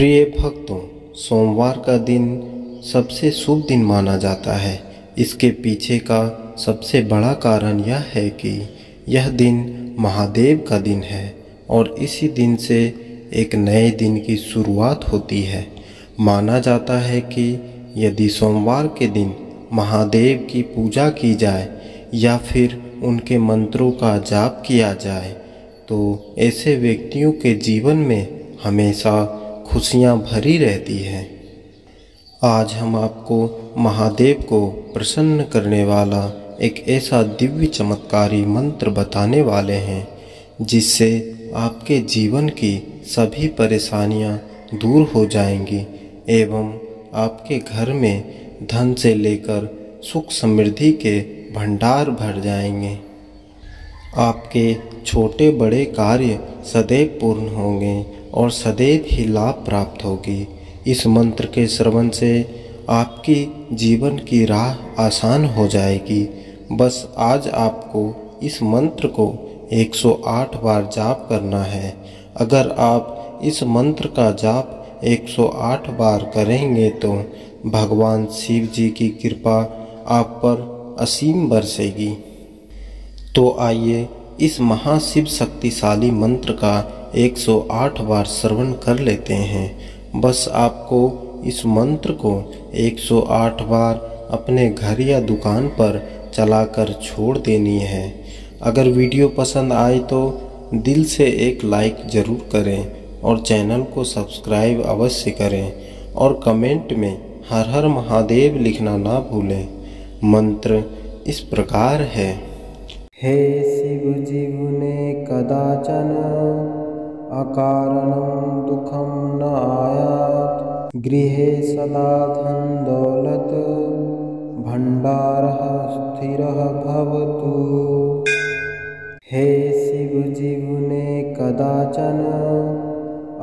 प्रिय भक्तों, सोमवार का दिन सबसे शुभ दिन माना जाता है। इसके पीछे का सबसे बड़ा कारण यह है कि यह दिन महादेव का दिन है और इसी दिन से एक नए दिन की शुरुआत होती है। माना जाता है कि यदि सोमवार के दिन महादेव की पूजा की जाए या फिर उनके मंत्रों का जाप किया जाए तो ऐसे व्यक्तियों के जीवन में हमेशा खुशियाँ भरी रहती हैं। आज हम आपको महादेव को प्रसन्न करने वाला एक ऐसा दिव्य चमत्कारी मंत्र बताने वाले हैं जिससे आपके जीवन की सभी परेशानियां दूर हो जाएंगी एवं आपके घर में धन से लेकर सुख समृद्धि के भंडार भर जाएंगे। आपके छोटे बड़े कार्य सदैव पूर्ण होंगे और सदैव ही लाभ प्राप्त होगी। इस मंत्र के श्रवण से आपकी जीवन की राह आसान हो जाएगी। बस आज आपको इस मंत्र को 108 बार जाप करना है। अगर आप इस मंत्र का जाप 108 बार करेंगे तो भगवान शिव जी की कृपा आप पर असीम बरसेगी। तो आइए इस महाशिव शक्तिशाली मंत्र का 108 बार श्रवण कर लेते हैं। बस आपको इस मंत्र को 108 बार अपने घर या दुकान पर चलाकर छोड़ देनी है। अगर वीडियो पसंद आए तो दिल से एक लाइक ज़रूर करें और चैनल को सब्सक्राइब अवश्य करें और कमेंट में हर हर महादेव लिखना ना भूलें। मंत्र इस प्रकार है। हे शिव जीवने कदाचन अकारणं दुःखं न आयात्। गृहे सदा धन दौलत भंडारः स्थिरः भवतु। हे शिव जीवने कदाचन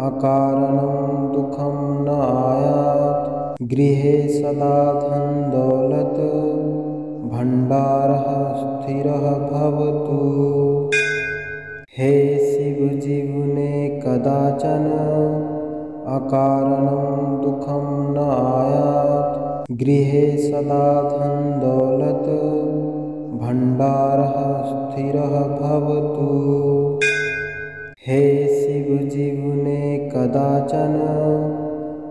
अकारणं दुःखं न आयात्। गृहे सदा धन दौलत भंडारः स्थिरः भवतु। हे शिव जीवने कदाचन अकारणं दुःखं न आयात्। गृहे सदा धन दौलत भंडारः स्थिरः भवतु। हे शिव जीवने कदाचन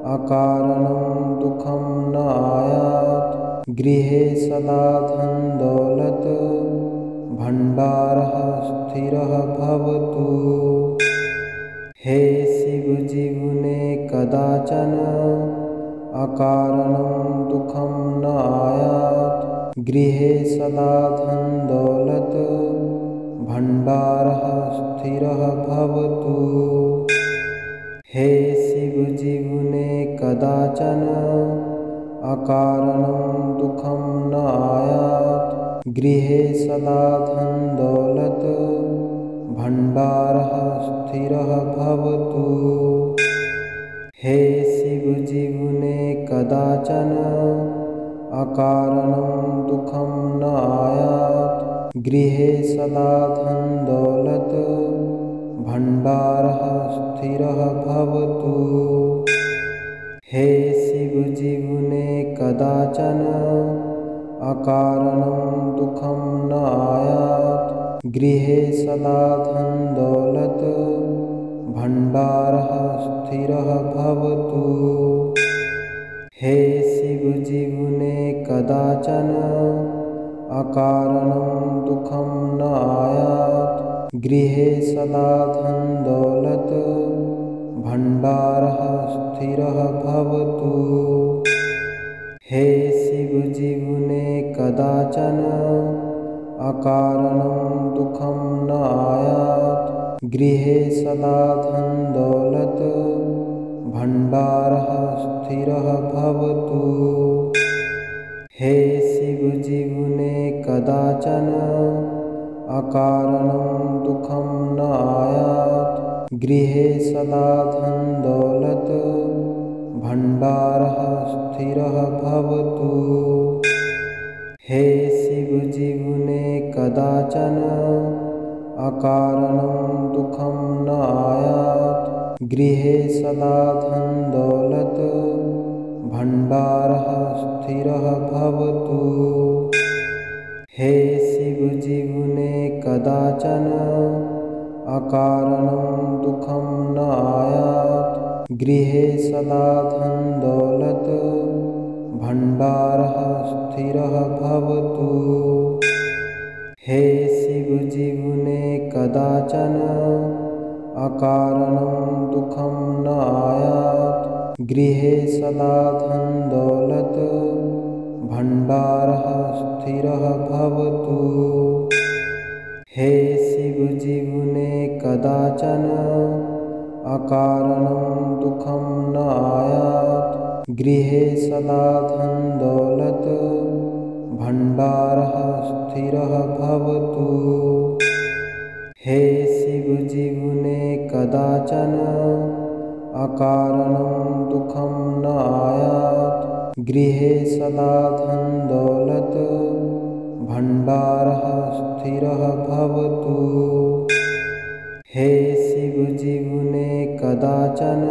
अकारणं दुःखं न आयात्। गृहे सदा धन दौलत भंडारः स्थिरः भवतु। हे शिव जीवने कदाचन अकारणं दुःखं न आयात्। गृहे सदा धन दौलत भंडारः स्थिरः भवतु। हे शिव जीवने कदाचन अकारणं दुःखं न आयात्। गृहे सदा धन दौलत भंडारः स्थिरः भवतु। हे शिव जीवने कदाचन अकारणं दुःखं न आयात्। गृहे सदा धन दौलत भंडारः स्थिरः भवतु। हे शिव जीवने कदाचन अकारणं दुःखं न आयात्। गृहे सदा धन दौलत भंडारः स्थिरः भवतु। हे शिव जीवने कदाचन अकारणं दुःखं न आयात्। गृहे सदा धन दौलत भंडारः स्थिरः भवतु। हे शिव जीवने कदाचन अकारणं दुःखं न आयात्। गृहे सदा धन दौलत भंडारः स्थिरः भवतु। हे शिव जीवने कदाचन अकारणं दुःखं न आयात्। गृहे सदा धन दौलत भंडारः स्थिरः भवतु। हे शिव जीवने कदाचन अकारणं दुःखं न आयात्। गृहे सदा धन दौलत भंडारः स्थिरः भवतु। हे शिव जीवने कदाचन अकारणं दुःखं न आयात्। गृहे सदा धन दौलत भंडारः स्थिरः भवतु। हे शिव जीवने कदाचन अकारणं दुःखं न आयात्। गृहे सदा धन दौलत भंडारः स्थिरः भवतु। हे शिव जीवने कदाचन अकारणं दुःखं न आयात्। गृहे सदा धन दौलत भंडारः स्थिरः भवतु। हे शिव जीवने कदाचन अकारणं दुःखं न आयात्। गृहे सदा धन दौलत भंडारः स्थिरः भवतु। हे शिव जीवने कदाचन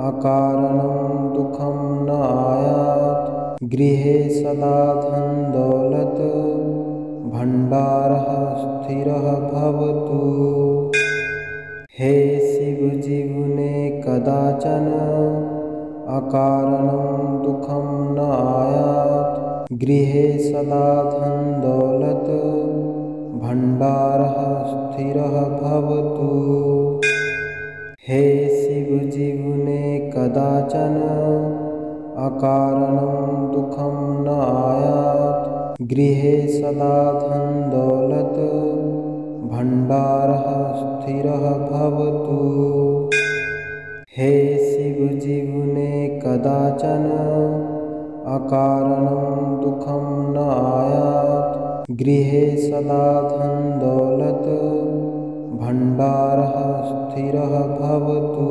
अकारणं दुःखं न आयात्। गृहे सदा धन दौलत भंडारः स्थिरः भवतु। हे शिव जीवने कदाचन अकारणं दुःखं न आयात्। गृहे सदा धन दौलत भंडारः स्थिरः भवतु। हे शिव जीवने कदाचन अकारणं दुःखं न आयात्। गृहे सदा धन दौलत भंडारः स्थिरः भवतु। हे शिव जीवने कदाचन अकारणं दुःखं न आयात्। गृहे सदा धन दौलत भंडारः स्थिरः भवतु।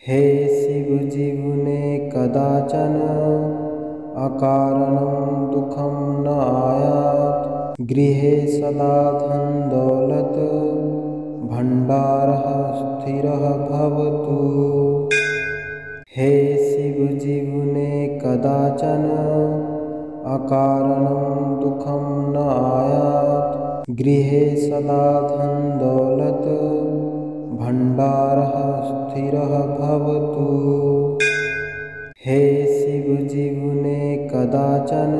हे शिव जीवने कदाचन अकारणं दुःखं न आयात्। गृहे सदा धन दौलत भंडारः स्थिरः भवतु। हे शिव जीवने कदाचन अकारणं दुःखं न आयात्। गृहे सदा धन दौलत भंडारः स्थिरः भवतु। हे शिव जीवने कदाचन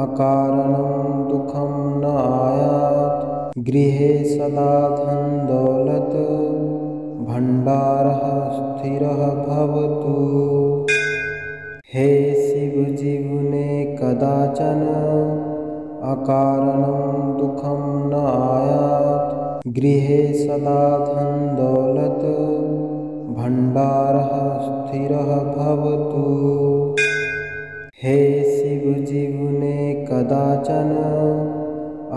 अकारणं दुःखं न आयात्। गृहे सदा धन दौलत भंडारः स्थिरः भवतु। हे शिव जीवने कदाचन अकारणं दुःखं न आयात्। गृहे सदा धन दौलत भंडारः स्थिरः भवतु। हे शिव जीवने कदाचन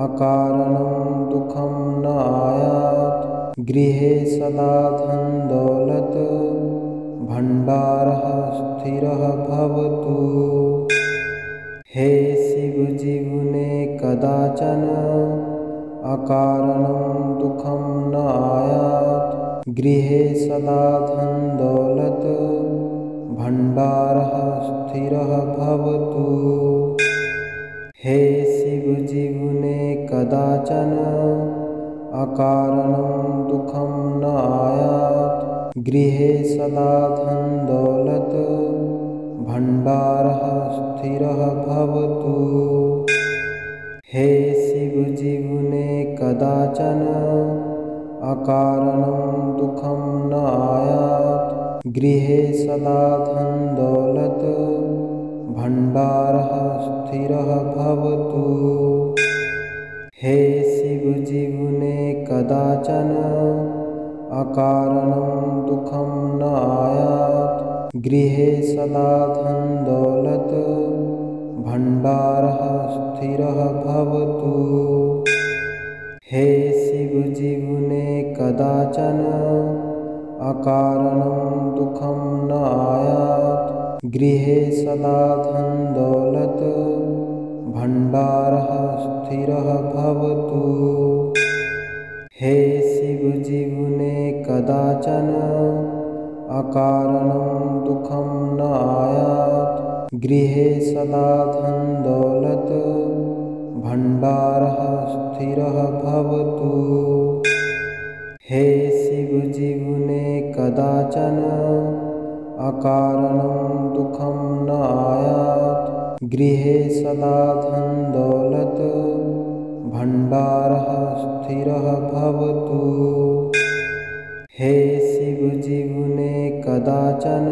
अकारणं दुःखं न आयात्। गृहे सदा धन दौलत भंडारः स्थिरः भवतु। हे शिव जीवने कदाचन अकारणं दुःखं न आयात्। गृहे सदा धन दौलत भंडारः स्थिरः भवतु। हे शिव जीवने कदाचन अकारणं दुःखं न आयात्। गृहे सदा धन दौलत भंडारः स्थिरः भवतु। हे शिव जीवने कदाचन अकारणं दुःखं न आयात्। गृहे सदा धन दौलत भंडारः स्थिरः भवतु। हे शिव जीवने कदाचन अकारणं दुःखं न आयात्। गृहे सदा धन दौलत भंडारः स्थिरः भवतु। हे शिव जीवने कदाचन अकारणं दुःखं न आयात्। गृहे सदा धन दौलत भंडारः स्थिरः भवतु। हे शिवजीवने कदाचन अकारणं दुःखं न आयात्। गृहे सदा धन दौलत भंडारः स्थिरः भवतु। हे शिवजीवने कदाचन अकारणं दुःखं न आयात्। गृहे सदा धन दौलत भंडारः स्थिरः भवतु। हे शिवजीवने कदाचन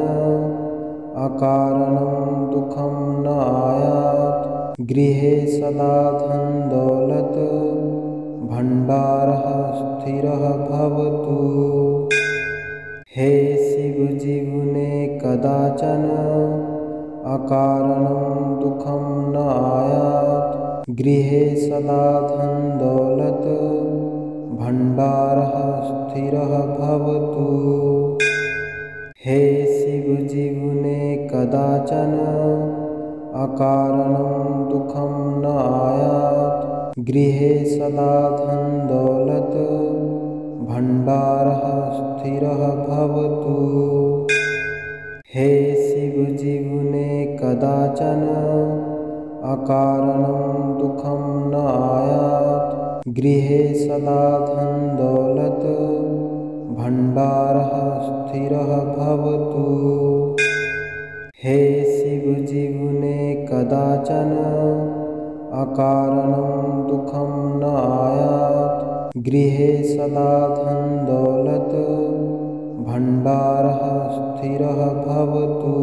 अकारणं दुःखं न आयात्। गृहे सदा धन दौलत भंडारः स्थिरः भवतु। हे शिवजीवने कदाचन अकारणं दुःखं न आयात्। गृहे सदा धन दौलत भंडारः स्थिरः भवतु। हे शिवजीवने कदाचन अकारणं दुःखं न आयात्। गृहे सदा धन दौलत भंडारः स्थिरः भवतु। हे शिवजीवने कदाचन अकारणं दुःखं न आयात्। गृहे सदा धन दौलत भंडारः स्थिरः भवतु। हे शिवजीवने कदाचन अकारणं दुःखं न आयात्। गृहे सदा धन दौलत भंडारः स्थिरः भवतु।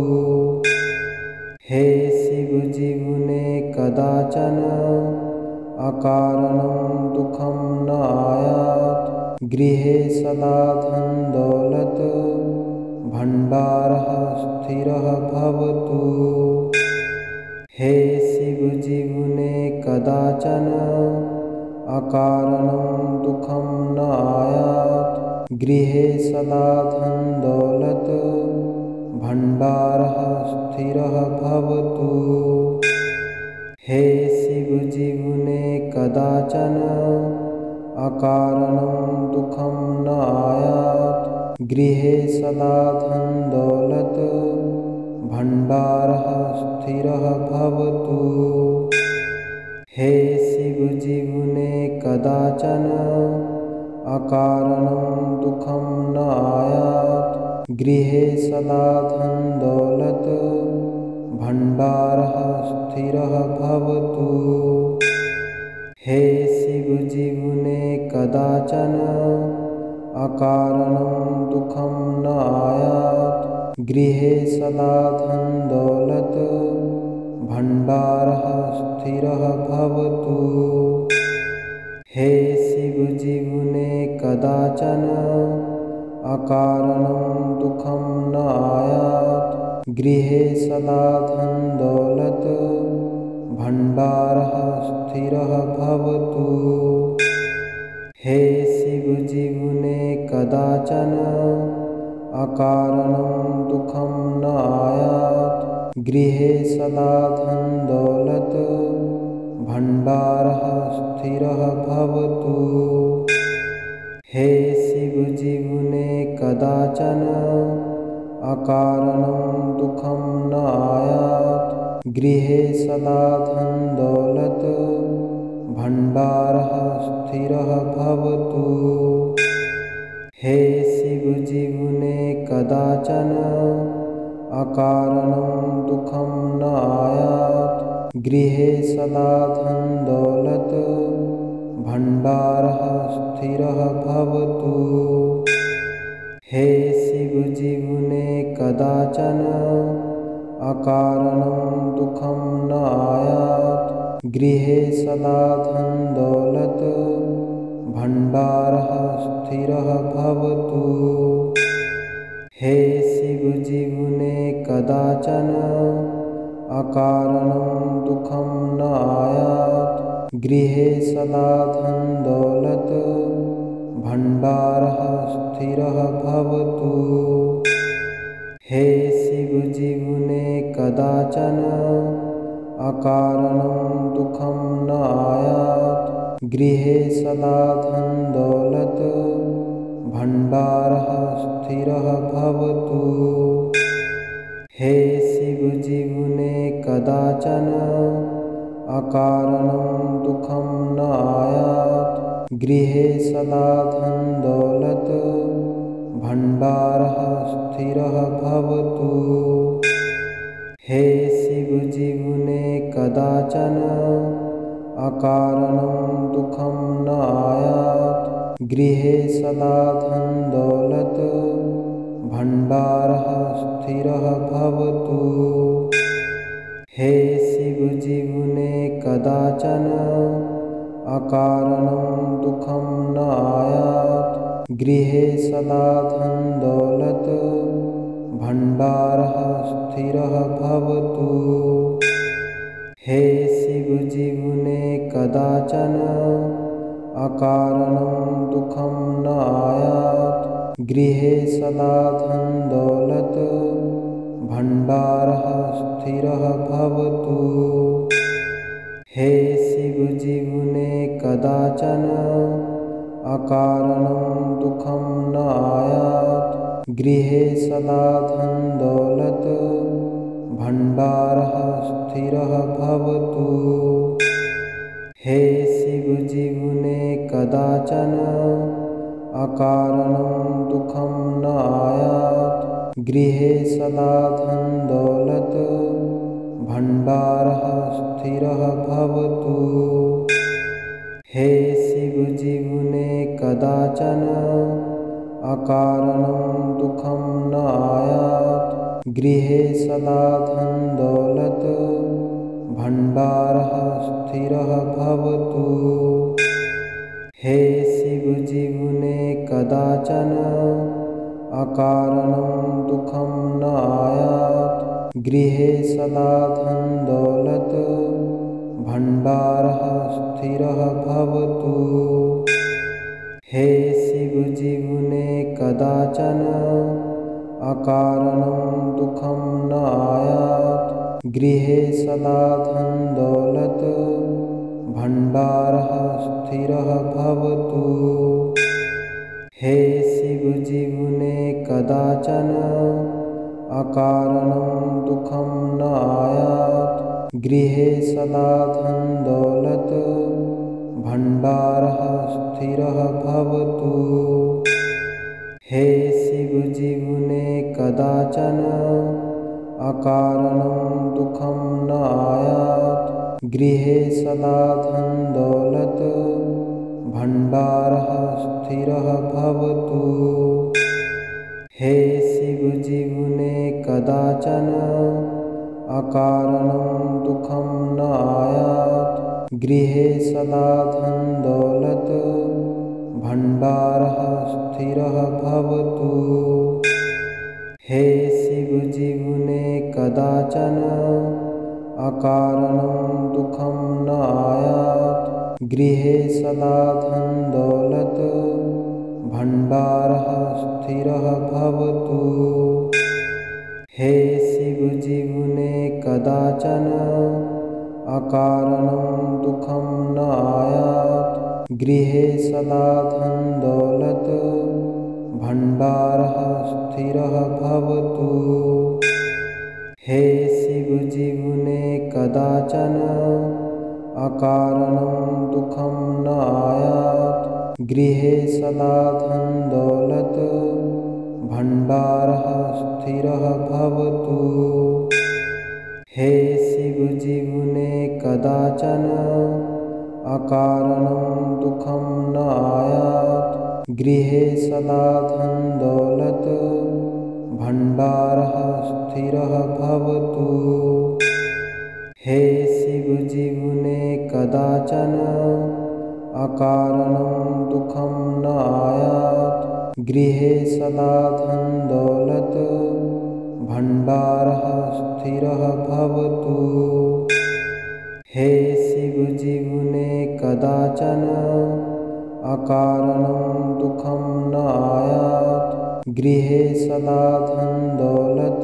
हे शिवजीवने कदाचन अकारणं दुःखं न आयात्। गृहे सदा धन दौलत भंडारः स्थिरः भवतु। हे शिवजीवने कदाचन अकारणं दुःखं न आयात्। गृहे सदा धन दौलत भंडारः स्थिरः भवतु। हे शिवजीवने कदाचन अकारणं दुःखं न आयात्। गृहे सदा धन दौलत भंडारः स्थिरः भवतु। हे शिवजीवने कदाचन अकारणं दुःखं न आयात्। गृहे सदा धन दौलत भंडारः स्थिरः भवतु। हे शिवजीवने कदाचन अकारणं दुःखं न आयात्। गृहे सदा धन दौलत भंडारः स्थिरः भवतु। हे शिवजीवने कदाचन अकारणं दुःखं न आयात्। गृहे सदा धन दौलत भंडारः स्थिरः भवतु। हे शिवजीवने कदाचन अकारणं दुःखं न आयात्। गृहे सदा धन दौलत भंडारः स्थिरः भवतु। हे शिवजीवने कदाचन अकारणं दुःखं न आयात्। गृहे सदा धन दौलत भंडारः स्थिरः भवतु। हे शिवजीवने कदाचन अकारणं दुःखं न आयात्। गृहे सदा धन दौलत भंडारः स्थिरः भवतु। हे शिवजीवने कदाचन अकारणं दुःखं न आयात्। गृहे सदा धन दौलत भंडारः स्थिरः भवतु। हे शिवजीवने कदाचन अकारणं दुःखं न आयात्। गृहे सदा धन दौलत भंडारः स्थिरः भवतु। हे शिवजीवने कदाचन अकारणं दुःखं न आयात्। गृहे सदा धन दौलत भंडारः स्थिरः भवतु। हे शिव जीवने कदाचन अकारणं दुःखं न आयात्। गृहे सदा धन दौलत भंडारः स्थिरः भवतु। हे शिव जीवने कदाचन अकारणं दुःखं न आयात्। गृहे सदा धन दौलत भंडारः स्थिरः भवतु। हे शिव जीवने कदाचन अकारणं दुःखं न आयात्। गृहे सदा धन दौलत भंडारः स्थिरः भवतु। हे शिव जीवने कदाचन अकारणं दुःखं न आयात्। गृहे सदा धन दौलत भंडारः स्थिरः भवतु। हे शिव जीवने कदाचन अकारणं दुःखं न आयात्। गृहे सदा धन दौलत भंडारः स्थिरः भवतु। हे शिव जीवने कदाचन अकारणं दुःखं न आयात्। गृहे सदा धन दौलत भंडारः स्थिरः भवतु। हे शिव जीवने कदाचन अकारणं दुःखं न आयात्। गृहे सदा धन दौलत भंडारः स्थिरः भवतु। हे शिव जीवने कदाचन अकारणं दुःखं न आयात्। गृहे सदा धन दौलत भंडारः स्थिरः भवतु। हे शिव जीवने कदाचन अकारणं दुःखं न आयात्। गृहे सदा धन दौलत भंडारः स्थिरः भवतु। हे शिव जीवने कदाचन अकारणं दुःखं न आयात्। गृहे सदा धन दौलत भंडारः स्थिरः भवतु। हे शिव जीवने कदाचन अकारणं दुःखं न आयात्। गृहे सदा धन दौलत भंडारः स्थिरः भवतु। हे शिव जीवने कदाचन अकारणं दुःखं न आयात्। गृहे सदा धन दौलत भंडारः स्थिरः भवतु। हे शिव जीवने कदाचन अकारणं दुःखं न आयात्। गृहे सदा धन दौलत भंडारः स्थिरः भवतु। हे शिव जीवने कदाचन अकारणं दुःखं न आयात्। गृहे सदा धन दौलत भंडारः स्थिरः भवतु। हे शिव जीवने कदाचन अकारणं दुःखं न आयात्। गृहे सदा धन दौलत भंडारः स्थिरः भवतु। हे शिव जीवने कदाचन अकारणं दुःखं न आयात्। गृहे सदा धन दौलत भंडारः स्थिरः भवतु। हे शिव जीवने कदाचन अकारणं दुःखं न आयात्। गृहे सदा धन दौलत भंडारः स्थिरः भवतु। हे शिव जीवने कदाचन अकारणं दुःखं न आयात्। गृहे सदा धन दौलत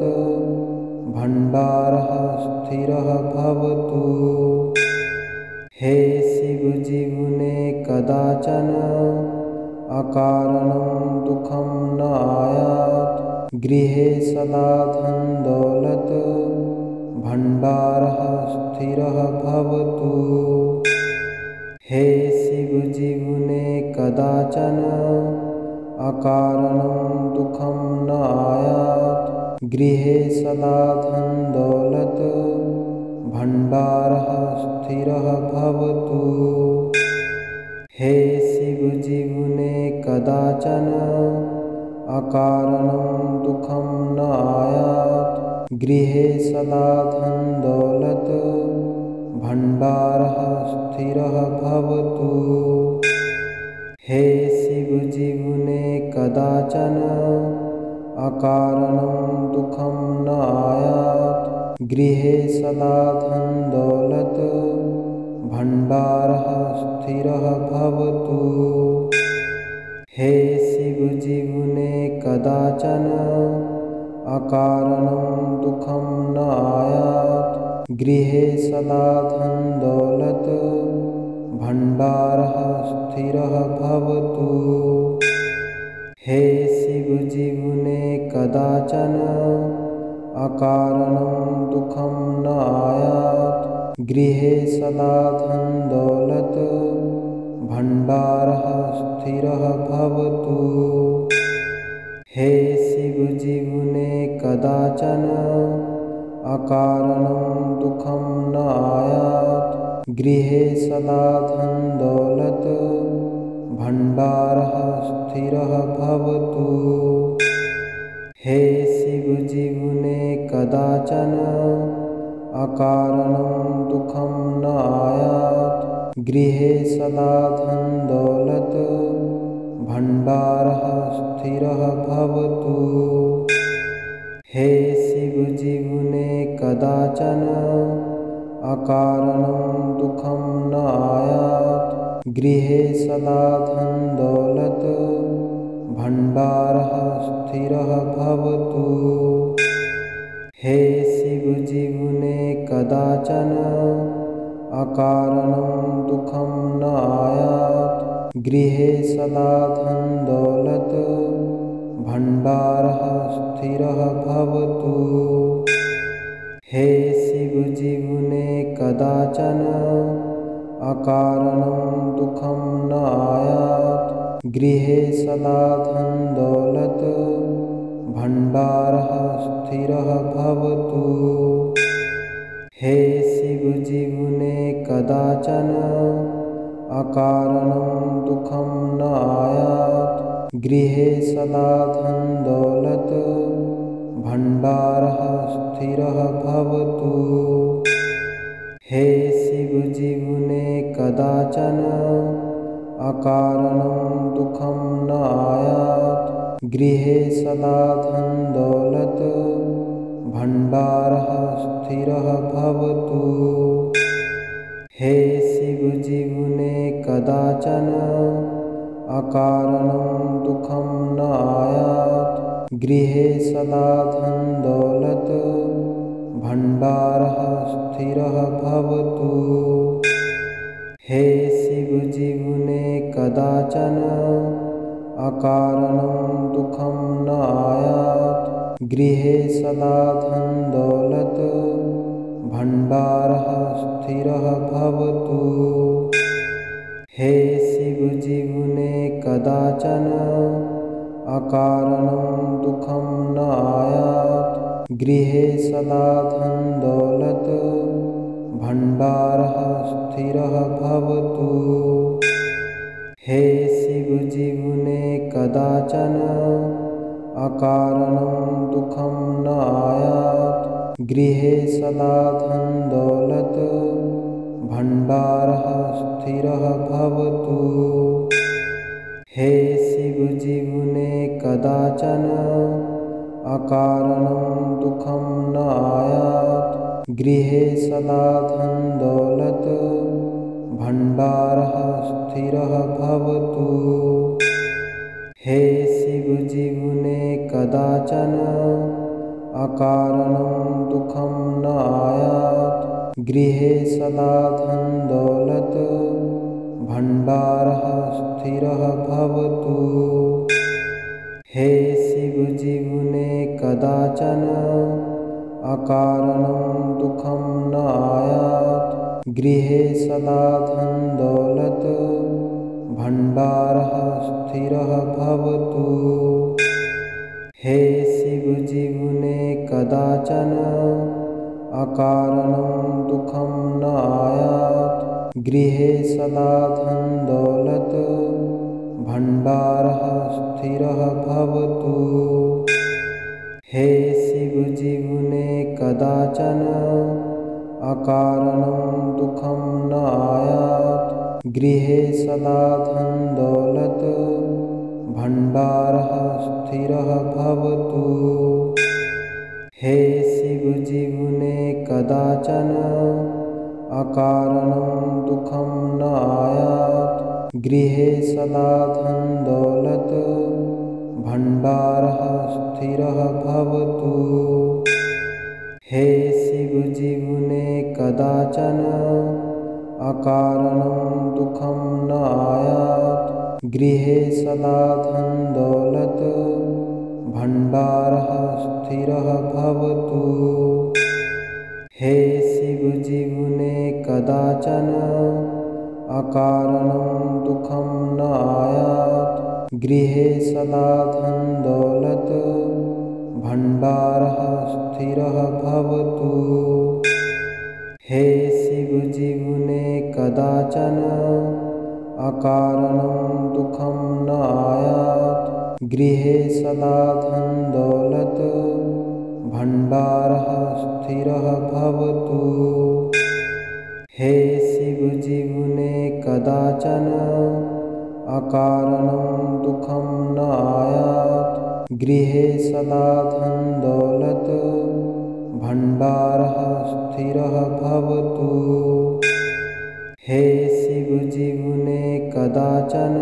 भंडारः स्थिरः भवतु। हे शिवजीवने कदाचन अकारणं दुःखं न आयात्। गृहे सदा धन दौलत भंडारः स्थिरः भवतु। हे शिवजीवने कदाचन अकारणं दुःखं न आयात्। गृहे सदा धन दौलत भंडारः स्थिरः भवतु। हे शिवजीवने कदाचन अकारणं दुःखं न आयात्। गृहे सदा धन दौलत भंडारः स्थिरः भवतु। हे शिवजीवने कदाचन अकारणं दुःखं न आयात्। गृहे सदा धन दौलत भंडारः स्थिरः भवतु। हे शिवजीवने कदाचन अकारणं दुःखं न आयात्। गृहे सदा धन दौलत भंडारः स्थिरः भवतु। हे शिवजीवने कदाचन अकारणं दुःखं न आयात्। गृहे सदा धन दौलत भंडारः स्थिरः भवतु। हे शिवजीवने कदाचन अकारणं दुःखं न आयात्। गृहे सदा धन दौलत भंडारः स्थिरः भवतु। हे शिवजीवने कदाचन अकारणं दुःखं न आयात्। गृहे सदा धन दौलत भंडारः स्थिरः भवतु। हे शिवजीवने कदाचन अकारणं दुःखं न आयात्। गृहे सदा धन दौलत भंडारः स्थिरः भवतु। हे शिवजीवने कदाचन अकारणं दुःखं न आयात्। गृहे सदा धन दौलत भंडारः स्थिरः भवतु। हे शिवजीवने कदाचन अकारणं दुःखं न आयात्। गृहे सदा धन दौलत भंडारः स्थिरः भवतु। हे शिवजीवने कदाचन अकारणं दुःखं न आयात्। गृहे सदा धन दौलत भंडारः स्थिरः भवतु। हे शिवजीवने कदाचन अकारणं दुःखं न आयात्। गृहे सदा धन दौलत भंडारः स्थिरः भवतु। हे शिवजीवने कदाचन अकारणं दुःखं न आयात्। गृहे सदा धन दौलत भंडारः स्थिरः भवतु। हे शिवजीवने कदाचन अकारणं दुःखं न आयात्। गृहे सदा धन दौलत भंडारः स्थिरः भवतु। हे शिवजीवने कदाचन अकारणं दुःखं न आयात्। गृहे सदा धन दौलत भंडारः स्थिरः भवतु। हे शिवजीवने कदाचन अकारणं दुःखं न आयात्। गृहे सदा धन दौलत भंडारः स्थिरः भवतु। हे शिवजीवने कदाचन अकारणं दुःखं न आयात्। गृहे सदा धन दौलत भंडारः स्थिरः भवतु। हे शिवजीवने कदाचन अकारणं दुःखं न आयात्। गृहे सदा धन दौलत भंडारः स्थिरः भवतु। हे शिव जीवने कदाचन अकारणं दुःखं न आयात्। गृहे सदा धन दौलत भंडारः स्थिरः भवतु। हे शिव जीवने कदाचन अकारणं दुःखं न आयात्। गृहे सदा धन दौलत भंडारः स्थिरः भवतु। हे शिव जीवने कदाचन अकारणं दुःखं न आयात्। गृहे सदा धन दौलत भंडारः स्थिरः भवतु। हे शिव जीवने कदाचन अकारणं दुःखं न आयात्। गृहे सदा धन दौलत भंडारः स्थिरः भवतु। हे शिव जीवने कदाचन अकारणं दुःखं न आयात्। गृहे सदा धन दौलत भंडारः स्थिरः भवतु। हे शिव जीवने कदाचन अकारणं दुःखं न आयात्। गृहे सदा धन दौलत भंडारः स्थिरः भवतु। हे शिव जीवने कदाचन अकारणं दुःखं न आयात्। गृहे सदा धन दौलत भंडारः स्थिरः भवतु। हे शिव जीवने कदाचन अकारणं दुःखं न आयात्। गृहे सदा धन दौलत भंडारः स्थिरः भवतु। हे शिव जीवने कदाचन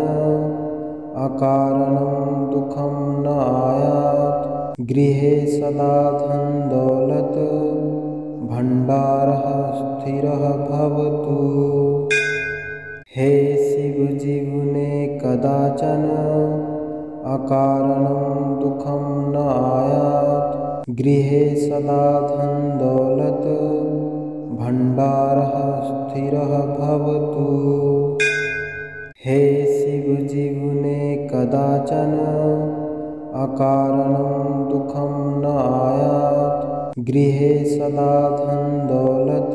अकारणं दुःखं न आयात्। गृहे सदा धन दौलत भंडारः स्थिरः भवतु। हे शिव जीवने कदाचन अकारणं दुःखं न आयात्। गृहे सदा धन दौलत भंडारः स्थिरः भवतु। हे शिव जीवने कदाचन अकारणं दुःखं न आयात्। गृहे सदा धन दौलत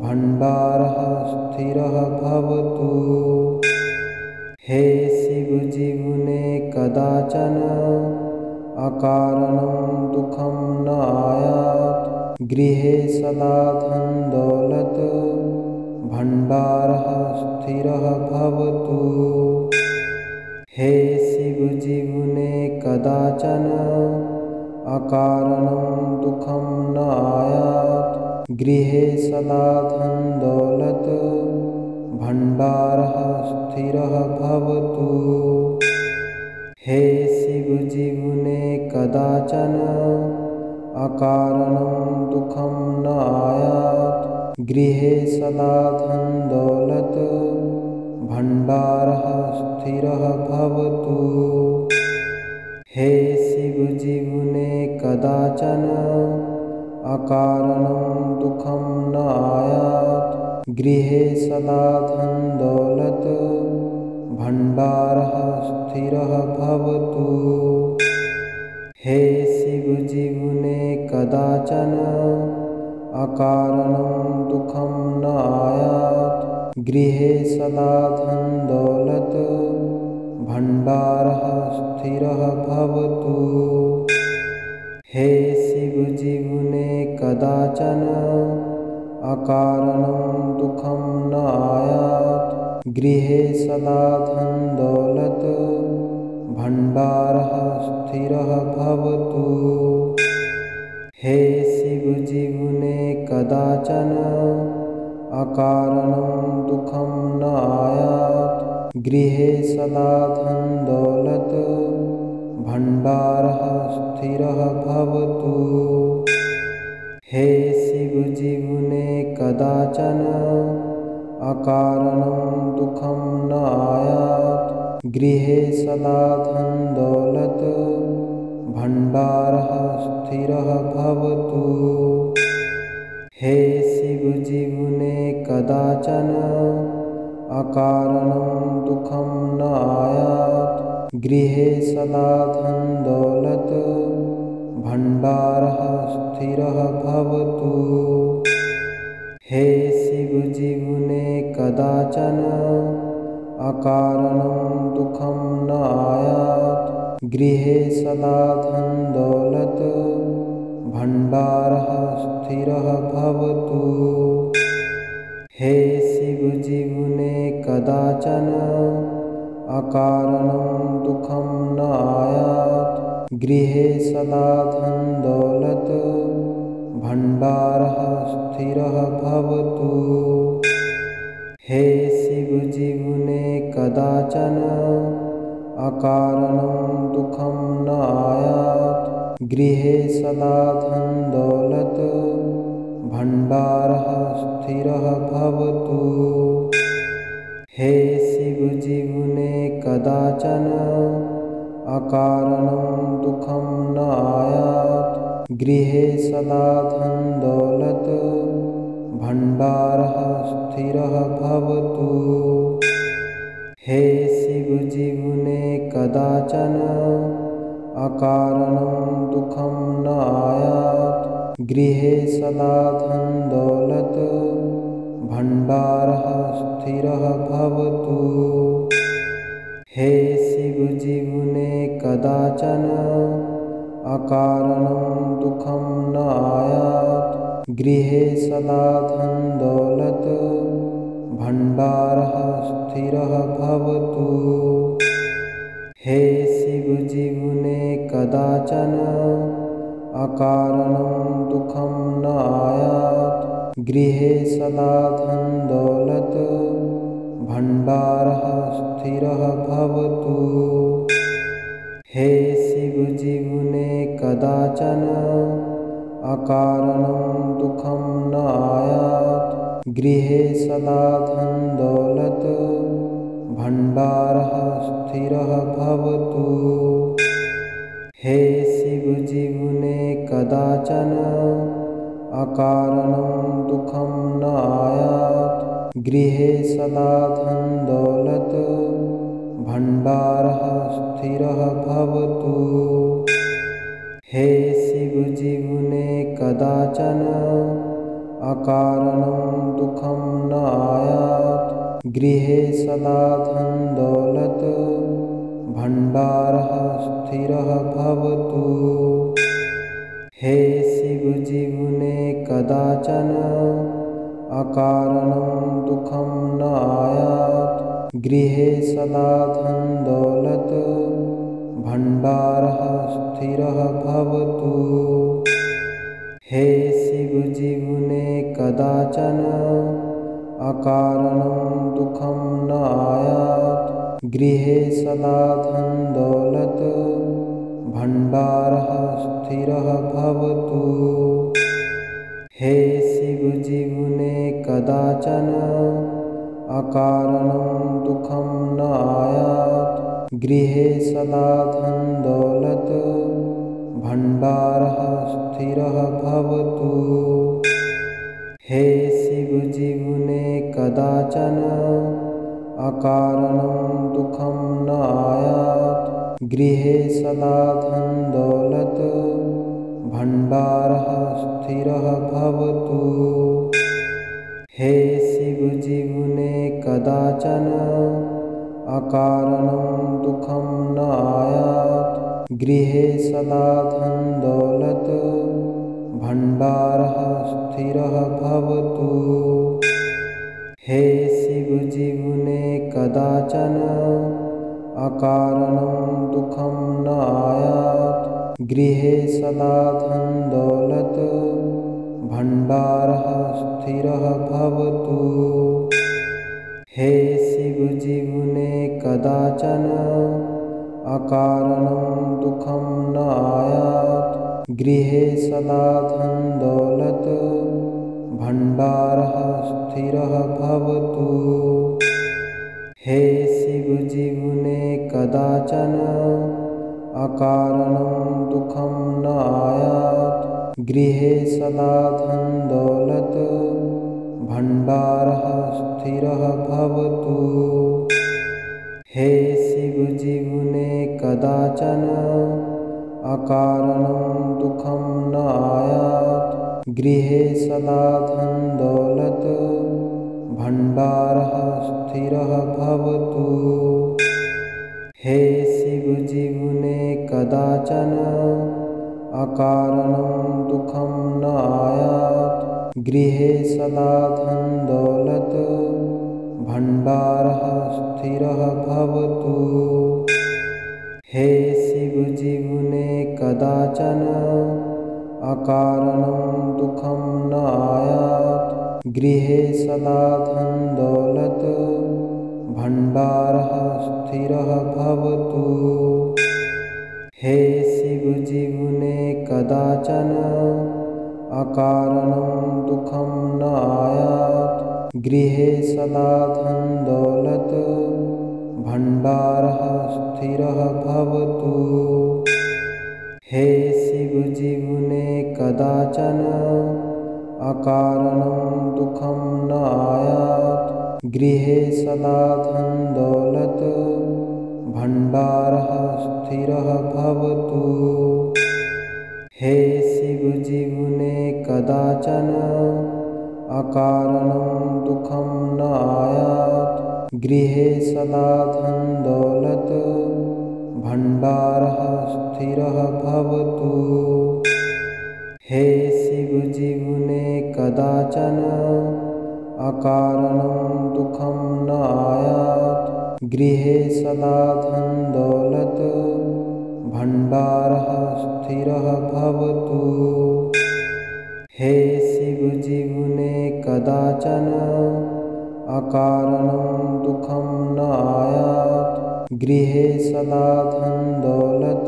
भंडारः स्थिरः भवतु। हे शिव जीवने कदाचन अकारणं दुःखं न आयात्। गृहे सदा धन दौलत भंडारः स्थिरः भवतु। हे शिव जीवने कदाचन अकारणं दुःखं न आयात्। गृहे सदा धन दौलत भंडारः स्थिरः भवतु। हे शिव जीवने कदाचन अकारणं दुःखं न आयात्। गृहे सदा धन दौलत भंडारः स्थिरः भवतु। हे शिव जीवने कदाचन अकारणं दुःखं न आयात्। गृहे सदा धन दौलत भंडारः स्थिरः भवतु। हे शिव जीवने कदाचन अकारणं दुःखं न आयात्। गृहे सदा धन दौलत भंडारः स्थिरः भवतु। हे शिव जीवने कदाचन अकारणं दुःखं न आयात्। गृहे सदा धन दौलत भंडारः स्थिरः भवतु। हे शिव जीवने कदाचन अकारणं दुःखं न आयात्। गृहे सदा धन दौलत भंडारः स्थिरः भवतु। हे शिव जीवने कदाचन अकारणं दुःखं न आयात्। गृहे सदा धन दौलत भंडारः स्थिरः भवतु। हे शिव जीवने कदाचन अकारणं दुःखं न आयात्। गृहे सदा धन दौलत भंडारः स्थिरः भवतु। हे शिव जीवने कदाचन अकारणं दुःखं न आयात्। गृहे सदा धन दौलत भंडारः स्थिरः भवतु। हे शिव जीवने कदाचन अकारणं दुःखं न आयात्। गृहे सदा धन दौलत भंडारः स्थिरः भवतु। हे शिव जीवने कदाचन अकारणं दुःखं न आयात्। गृहे सदा धन दौलत भंडारः स्थिरः भवतु। हे शिव जीवने कदाचन अकारणं दुःखं न आयात्। गृहे सदा धन दौलत भंडारः स्थिरः भवतु। हे शिव जीवने कदाचन अकारणं दुःखं न आयात्। गृहे सदा धन दौलत भंडारः स्थिरः भवतु। हे शिव जीवने कदाचन अकारणं दुःखं न आयात्। गृहे सदा धन दौलत भंडारः स्थिरः भवतु। हे शिव जीवने कदाचन अकारणं दुःखं न आयात्। गृहे सदा धन दौलत भंडारः स्थिरः भवतु। हे शिव जीवने कदाचन अकारणं दुःखं न आयात्। गृहे सदा धन दौलत भंडारः स्थिरः भवतु। हे शिव जीवने कदाचन अकारणं दुःखं न आयात्। गृहे सदा धन दौलत भंडारः स्थिरः भवतु। हे शिव जीवने कदाचन अकारणं दुःखं न आयात्। गृहे सदा धन दौलत भंडारः स्थिरः भवतु। हे शिव जीवने कदाचन अकारणं दुःखं न आयात्। गृहे सदा धन दौलत भंडारः स्थिरः भवतु। हे शिव जीवने कदाचन अकारणं दुःखं न आयात्। गृहे सदा धन दौलत भंडारः स्थिरः भवतु। हे शिव जीवने कदाचन अकारणं दुःखं न आयात्। गृहे सदा धन दौलत भंडारः स्थिरः भवतु। हे शिव जीवने कदाचन अकारणं दुःखं न आयात्। गृहे सदा धन दौलत भंडारः स्थिरः भवतु। हे शिव जीवने कदाचन अकारणं दुःखं न आयात्। गृहे सदा धन दौलत भंडारः स्थिरः भवतु। हे शिव जीवने कदाचन अकारणं दुःखं न आयात्। गृहे सदा धन दौलत भंडारः स्थिरः भवतु। हे शिव जीवने कदाचन अकारणं दुःखं न आयात्। गृहे सदा धन दौलत भण्डारः स्थिरः भवतु। हे शिवजीवने कदाचन अकारणं दुःखं न आयात्। गृहे सदा धन दौलत भण्डारः स्थिरः भवतु। हे शिवजीवने कदाचन अकारणं दुःखं न आयात्। गृहे सदा धन दौलत भण्डारः स्थिरः भवतु। हे शिवजीवने कदाचन अकारणं दुःखं न आयात्। गृहे सदा धन दौलत भण्डारः स्थिरः भवतु। हे शिवजीवने कदाचन अकारणं दुःखं न आयात्। गृहे सदा धन दौलत भण्डारः स्थिरः भवतु। हे शिवजीवने कदाचन अकारणं दुःखं न आयात्। गृहे सदा धन दौलत भण्डारः स्थिरः भवतु। हे शिवजीवने कदाचन अकारणं दुःखं न आयात्। गृहे सदा धन दौलत भण्डारः स्थिरः भवतु। हे शिवजीवने कदाचन अकारणं दुःखं न आयात्। गृहे सदा धन दौलत भण्डारः स्थिरः भवतु। हे शिवजीवने कदाचन अकारणं दुःखं न आयात्। गृहे सदा धन दौलत भण्डारः स्थिरः भवतु। हे शिवजीवने कदाचन अकारणं दुःखं न आयात्। गृहे सदा धन दौलत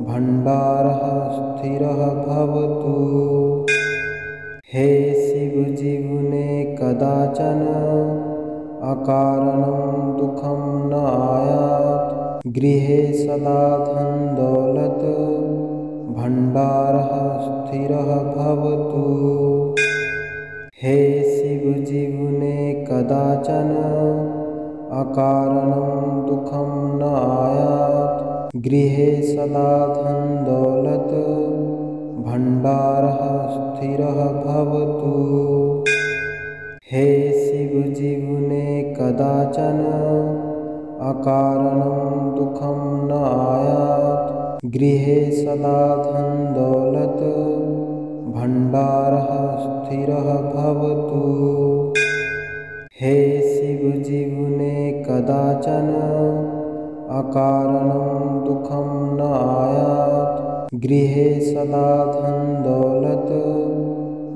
भण्डारः स्थिरः भवतु। हे शिवजीवने कदाचन अकारणं दुःखं न आयात्। गृहे सदा धन दौलत भण्डारः स्थिरः भवतु। हे शिवजीवने कदाचन अकारणं दुःखं न आयात्। गृहे सदा धन दौलत भण्डारः स्थिरः भवतु। हे शिवजीवने कदाचन अकारणं दुःखं न आयात्। गृहे सदा धन दौलत भण्डारः स्थिरः भवतु। हे शिवजीवने कदाचन अकारणं दुःखं न आयात्। गृहे सदा धन दौलत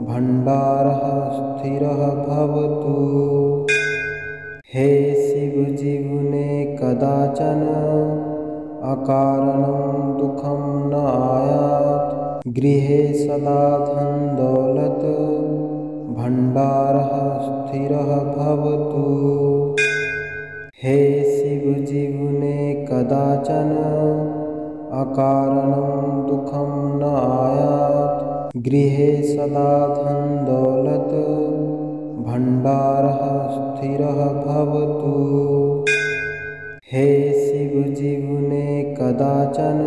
भण्डारः स्थिरः भवतु। हे शिवजीवने कदाचन अकारणं दुःखं न आयात्। गृहे सदा धन दौलत भण्डारः स्थिरः भवतु। हे शिवजीवने कदाचन अकारणं दुःखं न आयात्। गृहे सदा धन दौलत भण्डारः स्थिरः भवतु। हे शिवजीवने कदाचन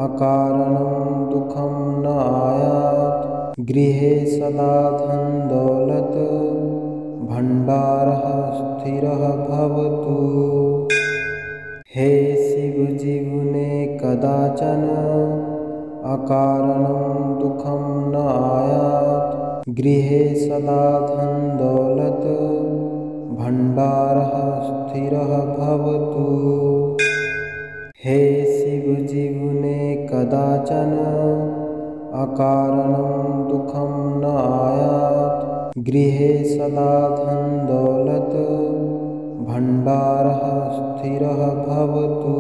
अकारणं दुःखं न आयात्। गृहे सदा धन दौलत भण्डारः स्थिरः भवतु। हे शिवजीवने कदाचन अकारणं दुःखं न आयात्। गृहे सदा धन दौलत भण्डारः स्थिरः भवतु। हे शिवजीवने कदाचन अकारणं दुःखं न आयात्। गृहे सदा धन दौलत भण्डारः स्थिरः भवतु।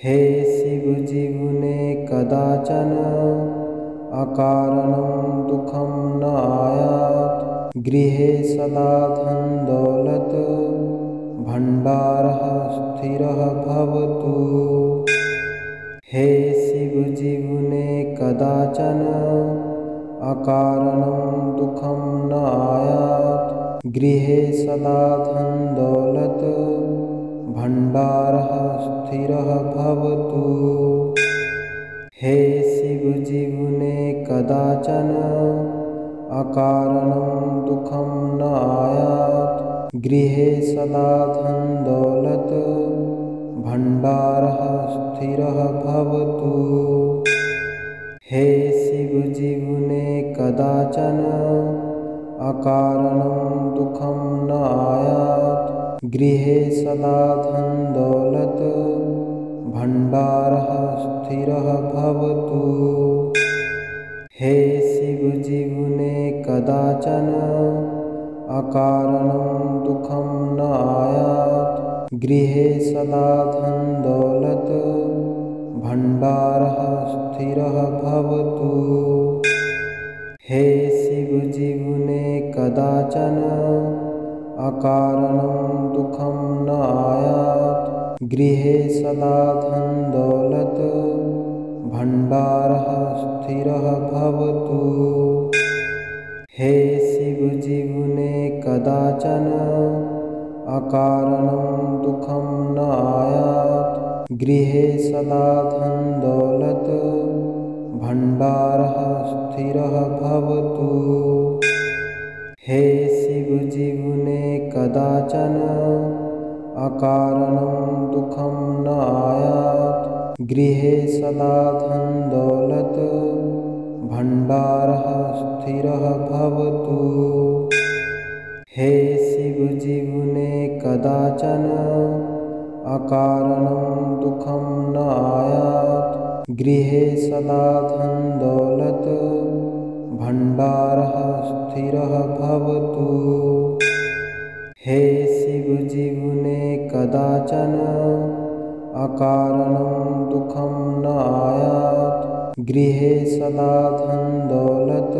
हे शिवजीवने कदाचन अकारणं दुःखं न आयात्। गृहे सदा धन दौलत भंडारः स्थिरः भवतु। हे शिव जीवने कदाचन अकारणं दुःखं न आयात्। गृहे सदा धन दौलत भंडारः स्थिरः भवतु। हे शिव जीवने कदाचन अकारणं दुःखं न आयात्। गृहे सदा धन दौलत भंडारः स्थिरः भवतु। हे शिव जीवने कदाचन अकारणं दुःखं न आयात्। गृहे सदा धन दौलत भंडारः स्थिरः भवतु। हे शिव जीवने कदाचन अकारणं दुःखं न आयात्। गृहे सदा धन दौलत भंडारः स्थिरः भवतु। हे शिव जीवने कदाचन अकारणं दुःखं न आयात्। गृहे सदा धन दौलत भंडारः स्थिरः भवतु। हे शिव जीवने कदाचन अकारणं दुःखं न आयात्। गृहे सदा धन दौलत भंडारः स्थिरः भवतु। हे शिव जीवने कदाचन अकारणं दुःखं न आयात्। गृहे सदा धन दौलत भंडारः स्थिरः भवतु। हे शिव जीवने कदाचन अकारणं दुःखं न आयात्। गृहे सदा धन दौलत भंडारः स्थिरः भवतु। हे शिव जीवने कदाचन अकारणं दुःखं न आयात्। गृहे सदा धन दौलत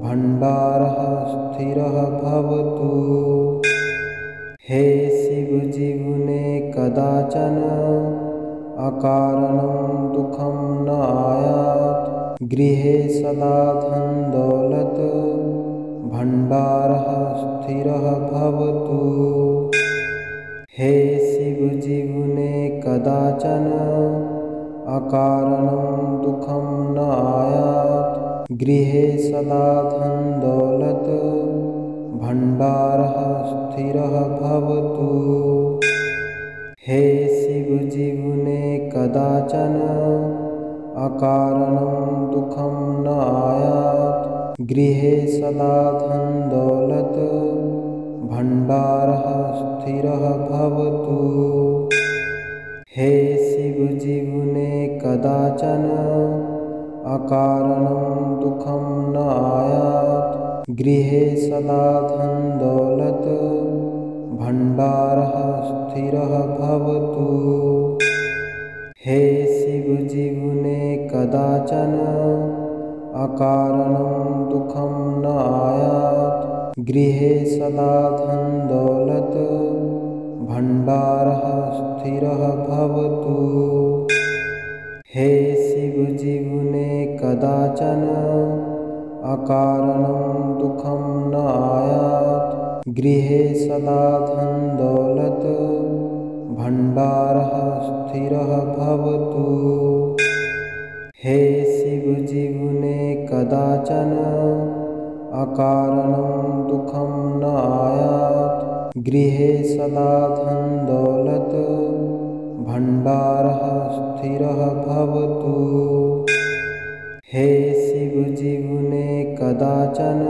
भंडारः स्थिरः भवतु। हे शिव जीवने कदाचन अकारणं दुःखं न आयात्। गृहे सदा धन दौलत भंडारः स्थिरः भवतु। हे शिव जीवने कदाचन अकारणं दुःखं न आयात्। गृहे सदा धन दौलत भंडारः स्थिरः भवतु। हे शिव जीवने कदाचन अकारणं दुःखं न आयात्। गृहे सदा धन दौलत भंडारः स्थिरः भवतु। हे शिव जीवने कदाचन अकारणं दुःखं न आयात्। गृहे सदा धन दौलत भंडारः स्थिरः भवतु। हे शिव जीवने कदाचन अकारणं दुःखं न आयात्। गृहे सदा धन दौलत भंडारः स्थिरः भवतु। हे शिव जीवने कदाचन अकारणं दुःखं न आयात्। गृहे सदा धन दौलत भंडारः स्थिरः भवतु। हे शिव जीवने कदाचन अकारणं दुःखं न आयात्। गृहे सदा धन दौलत भंडारः स्थिरः भवतु। हे शिव जीवने कदाचन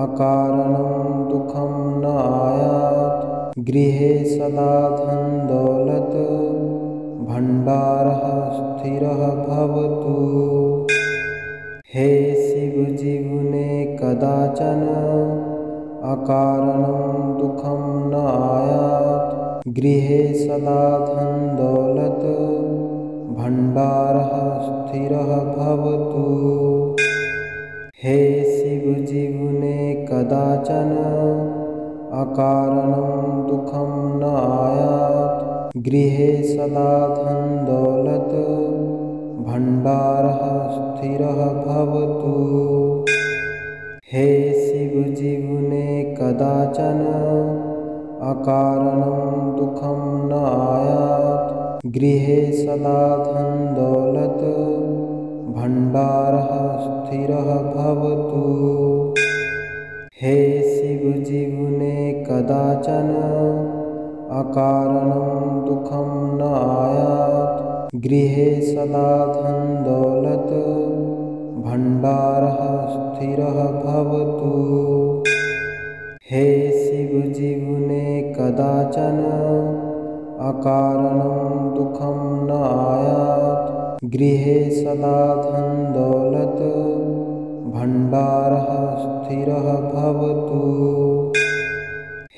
अकारणं दुःखं न आयात्। गृहे सदा धन दौलत भंडारः स्थिरः भवतु। हे शिव जीवने कदाचन अकारणं दुःखं न आयात्। गृहे सदा धन दौलत भंडारः स्थिरः भवतु। अकारणं दुःखं न आयात्। गृहे सदा धन दौलत भंडारः स्थिरः भवतु। हे शिव जीवने कदाचन अकारणं दुःखं न आयात्। गृहे सदा धन दौलत भंडारः स्थिरः भवतु। हे शिव जीवने कदाचन अकारणं दुःखं न आयात्। गृहे सदा धन दौलत भंडारः स्थिरः भवतु। हे शिव जीवने कदाचन अकारणं दुःखं न आयात्। गृहे सदा धन दौलत भंडारः स्थिरः भवतु।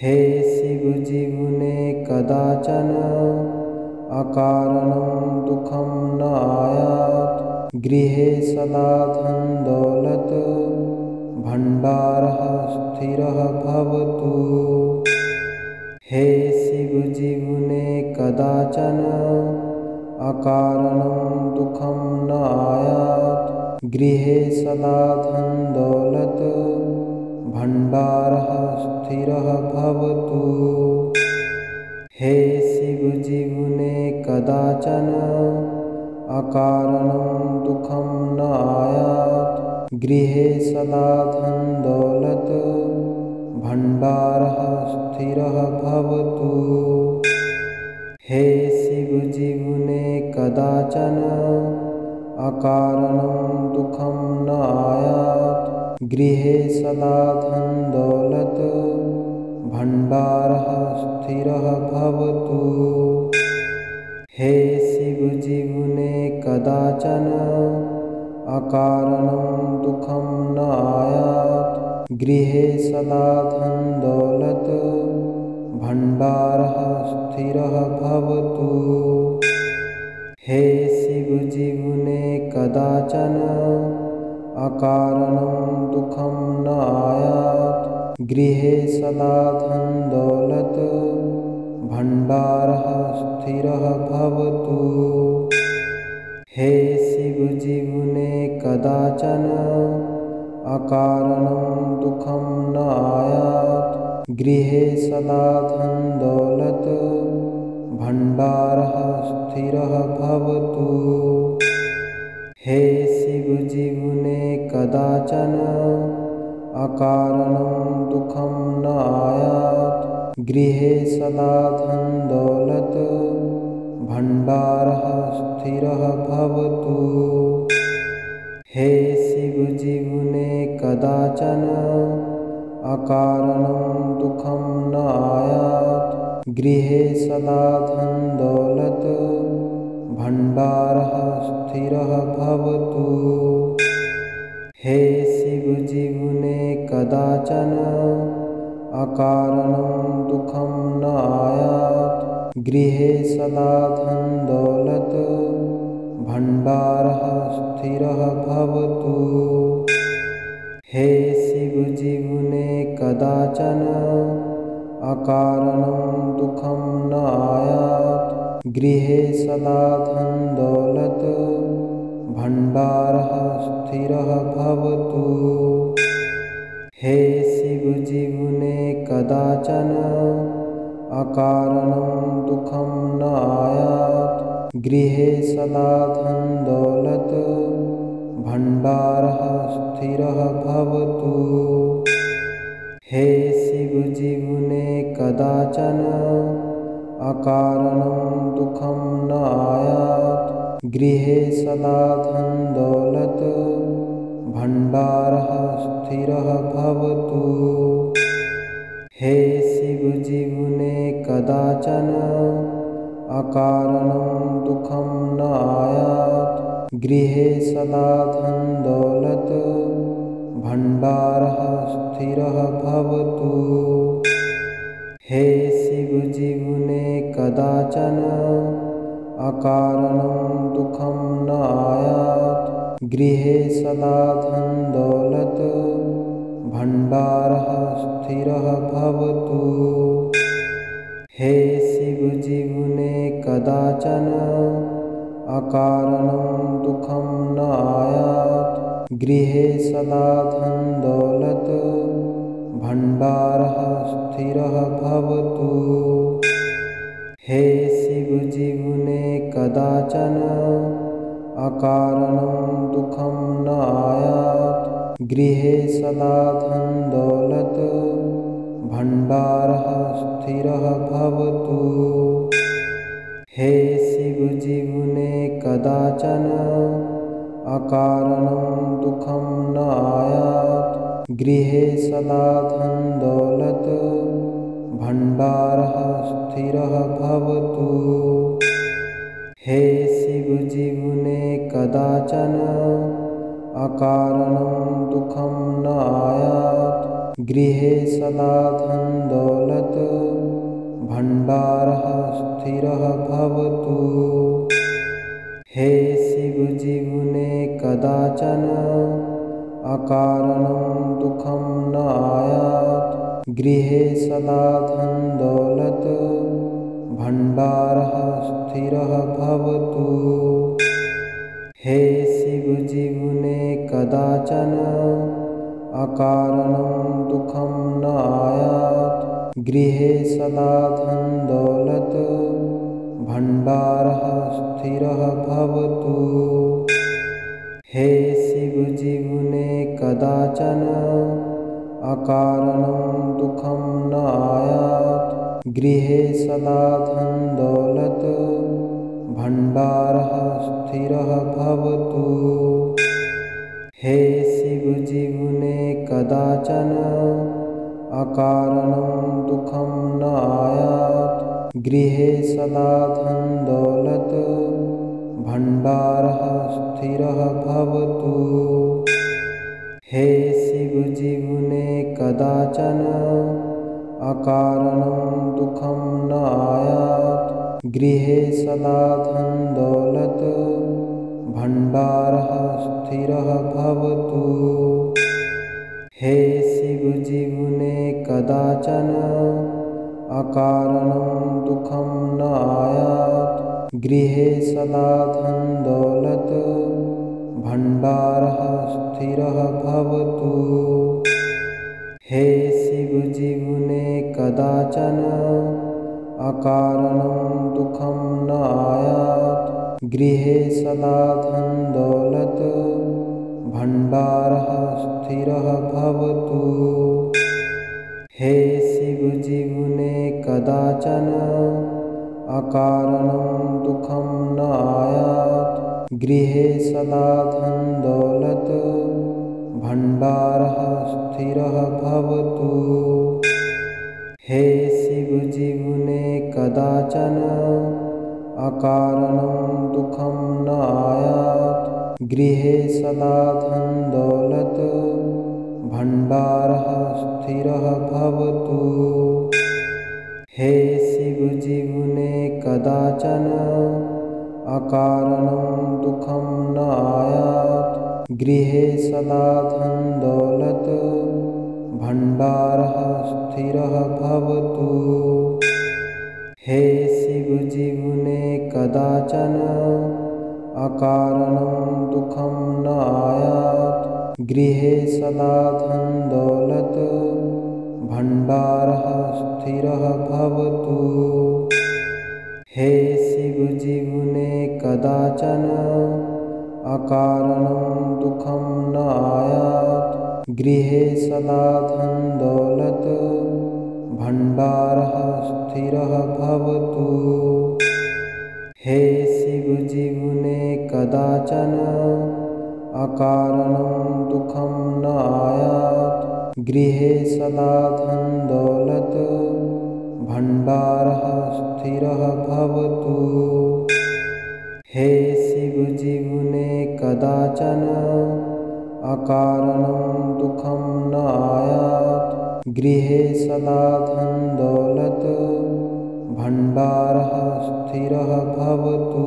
हे शिव जीवने कदाचन अकारणं दुःखं न आयात्। गृहे सदा धन दौलत भंडारः स्थिरः भवतु। हे शिव जीवने कदाचन अकारणं दुःखं न आयात्। गृहे सदा धन दौलत भंडारः स्थिरः भवतु। हे शिव जीवने कदाचन अकारणं दुःखं न आयात्। गृहे सदा धन दौलत भंडारः स्थिरः भवतु। हे शिव जीवने कदाचन अकारणं दुःखं न आयात्। गृहे सदा धन दौलत भंडारः स्थिरः भवतु। हे शिव जीवने कदाचन अकारणं दुःखं न आयात्। गृहे सदा धन दौलत भंडारः स्थिरः भवतु। हे शिव जीवने कदाचन अकारणं दुःखं न आयात्। गृहे सदा धन दौलत भंडारः स्थिरः भवतु। हे शिव जीवने कदाचन अकारणं दुःखं न आयात्। गृहे सदा धन दौलत भंडारः स्थिरः भवतु। हे शिव जीवने कदाचन अकारणं दुःखं न आयात्। गृहे सदा धन दौलत भंडारः स्थिरः भवतु। हे शिव जीवने कदाचन अकारणं दुःखं न आयात्। गृहे सदा धन दौलत भंडारः स्थिरः भवतु। हे शिव जीवने कदाचन अकारणं दुःखं न आयात्। गृहे सदा धन दौलत भंडारः स्थिरः भवतु। हे शिव जीवने कदाचन अकारणं दुःखं न आयात्। गृहे सदा धन दौलत भंडारः स्थिरः भवतु। हे शिव जीवने कदाचन अकारणं दुःखं न आयात्। गृहे सदा धन दौलत भंडारः स्थिरः भवतु। हे शिव जीवने कदाचन अकारणं दुःखं न आयात्। गृहे सदा धन दौलत भंडारः स्थिरः भवतु। हे शिव जीवने कदाचन अकारणं दुःखं न आयात्। गृहे सदा धन दौलत भंडारः स्थिरः भवतु। हे शिव जीवने कदाचन अकारणं दुःखं न आयात्। गृहे सदा धन दौलत भण्डारः स्थिरः भवतु। हे शिवजीवने कदाचन अकारणं दुःखं न आयात्। गृहे सदा धन दौलत भण्डारः स्थिरः भवतु। हे शिवजीवने कदाचन अकारणं दुःखं न आयात्। गृहे सदा धन दौलत भण्डारः स्थिरः भवतु। हे शिवजीवने कदाचन अकारणं दुःखं न आयात्। गृहे सदा धन दौलत भण्डारः स्थिरः भवतु। हे शिवजीवने कदाचन अकारणं दुःखं न आयात्। गृहे सदा धन दौलत भण्डारः स्थिरः भवतु। हे शिवजीवने कदाचन अकारणं दुःखं न आयात्। गृहे सदा धन दौलत भण्डारः स्थिरः भवतु। हे शिवजीवने कदाचन अकारणं दुःखं न आयात्। गृहे सदा धन दौलत भण्डारः स्थिरः भवतु। हे शिवजीवने कदाचन अकारणं दुःखं न आयात्। गृहे सदा धन दौलत भण्डारः स्थिरः भवतु। हे शिवजीवने कदाचन अकारणं दुःखं न आयात्। गृहे सदा धन दौलत भण्डारः स्थिरः भवतु। हे शिवजीवने कदाचन अकारणं दुःखं न आयात्। गृहे सदा धन दौलत भण्डारः स्थिरः भवतु। हे शिवजीवने कदाचन अकारणं दुःखं न आयात्। गृहे सदा धन दौलत भण्डारः स्थिरः भवतु। हे शिवजीवने कदाचन अकारणं दुःखं न आयात्। गृहे सदा धन दौलत भण्डारः स्थिरः भवतु। हे शिवजीवने कदाचन अकारणं दुःखं न आयात्। गृहे सदा धन दौलत भण्डारः स्थिरः भवतु। हे शिवजीवने कदाचन अकारणं दुःखं न आयात्। गृहे सदा धन दौलत भण्डारः स्थिरः भवतु। हे शिवजीवने कदाचन अकारणं दुःखं न आयात्। गृहे सदा धन दौलत भण्डारः स्थिरः भवतु। हे शिवजीवने कदाचन अकारणं दुःखं न आयात्। गृहे सदा धन दौलत भण्डारः स्थिरः भवतु। हे शिवजीवने कदाचन अकारणं दुःखं न आयात्। गृहे सदा धन दौलत भण्डारः स्थिरः भवतु। हे शिवजीवने कदाचन अकारणं दुःखं न आयात्। गृहे सदा धन दौलत भण्डारः स्थिरः भवतु। हे शिवजीवने कदाचन अकारणं दुःखं न आयात्। गृहे सदा धन दौलत भण्डारः स्थिरः भवतु।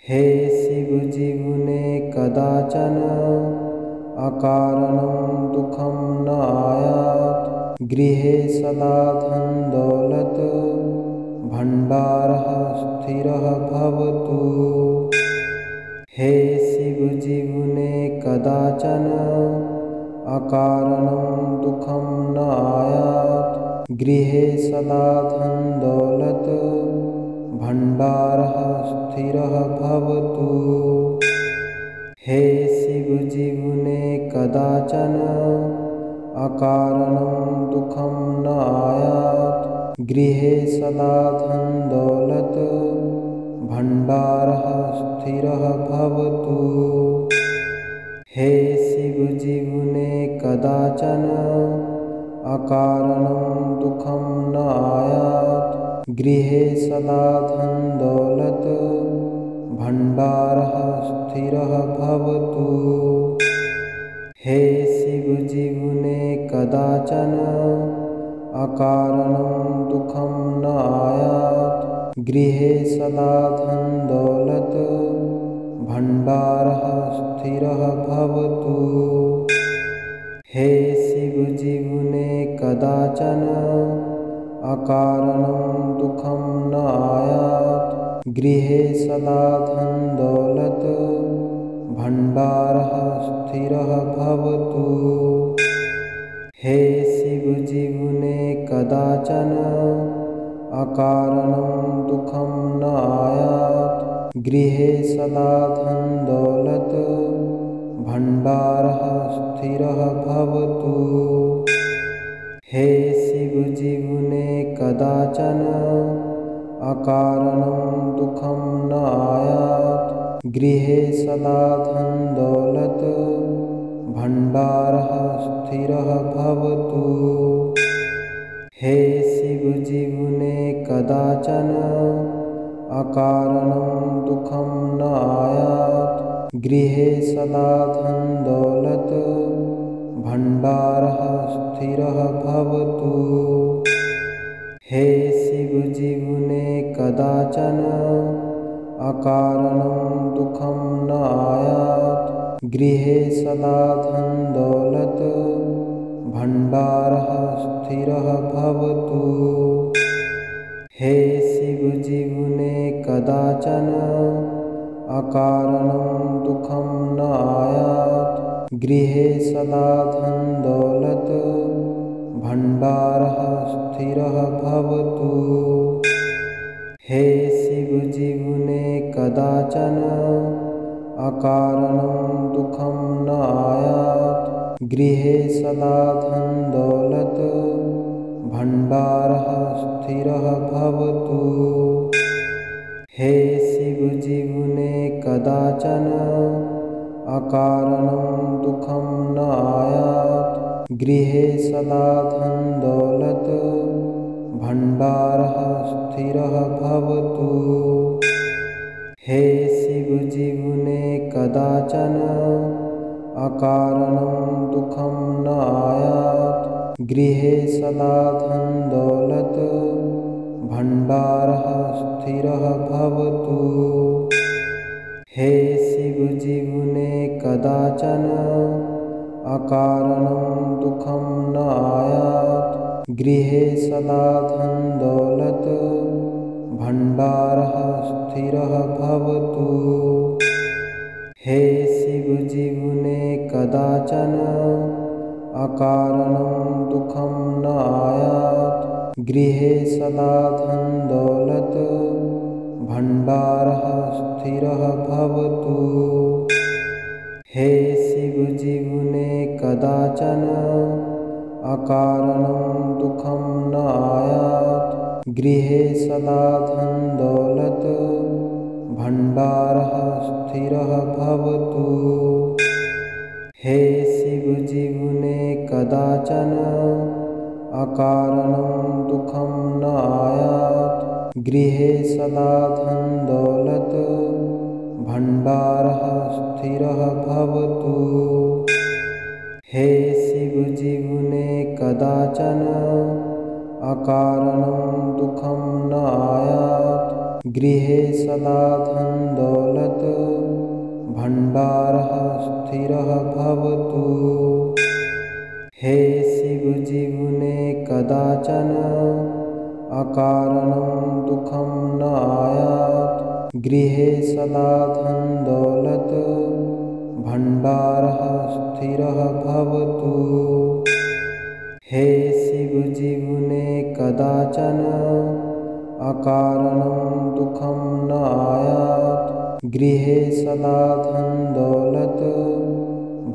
हे शिवजीवने कदाचन अकारणं दुःखं न आयात्। गृहे सदा धन दौलत भंडारः स्थिरः भवतु। हे शिव जीवने कदाचन अकारणं दुःखं न आयात्। गृहे सदा धन दौलत भंडारः स्थिरः भवतु। हे शिव जीवने कदाचन अकारणं दुःखं न आयात्। गृहे सदा धन दौलत भंडारः स्थिरः भवतु। हे शिव जीवने कदाचन अकारणं दुःखं न आयात्। गृहे सदा धन दौलत भंडारः स्थिरः भवतु। हे शिव जीवने कदाचन अकारणं दुःखं न आयात्। गृहे सदा धन दौलत भंडारः स्थिरः भवतु। हे शिव जीवने कदाचन अकारणं दुःखं न आयात्। गृहे सदा धन दौलत भंडारः स्थिरः भवतु। हे शिव जीवने कदाचन अकारणं दुःखं न आयात्। गृहे सदा धन दौलत भंडारः स्थिरः भवतु। हे शिव जीवने कदाचन अकारणं दुःखं न आयात्। गृहे सदा धन दौलत भंडारः स्थिरः भवतु। हे शिव जीवने कदाचन अकारणं दुःखं न आयात्। गृहे सदा धन दौलत भंडारः स्थिरः भवतु। हे शिव जीवने कदाचन अकारणं दुःखं न आयात्। गृहे सदा धन दौलत भंडारः स्थिरः भवतु। हे शिव जीवने कदाचन अकारणं दुःखं न आयात्। गृहे सदा धन दौलत भंडारः स्थिरः भवतु। हे शिव जीवने कदाचन अकारणं दुःखं न आयात्। गृहे सदा धन दौलत भंडारः स्थिरः भवतु। हे शिव जीवने कदाचन अकारणं दुःखं न आयात्। गृहे सदा धन दौलत भंडारः स्थिरः भवतु। हे शिव जीवने कदाचन अकारणं दुःखं न आयात्। गृहे सदा धन दौलत भंडारः स्थिरः भवतु। हे शिव जीवने कदाचन अकारणं दुःखं न आयात्। गृहे सदा धन दौलत भंडारः स्थिरः भवतु। हे शिव जीवने कदाचन अकारणं दुःखं न आयात्। गृहे सदा धन दौलत भंडारः स्थिरः भवतु। हे शिव जीवने कदाचन अकारणं दुःखं न आयात्। गृहे सदा धन दौलत भंडारः स्थिरः भवतु। हे शिव जीवने कदाचन अकारणं दुःखं न आयात्। गृहे सदा धन दौलत भंडारः स्थिरः भवतु। हे शिव जीवने कदाचन अकारणं दुःखं न आयात्। गृहे सदा धन दौलत भण्डारः स्थिरः भवतु। हे शिवजीवने कदाचन अकारणं दुःखं न आयात्। गृहे सदा धन दौलत भण्डारः स्थिरः भवतु। हे शिवजीवने कदाचन अकारणं दुःखं न आयात्। गृहे सदा धन दौलत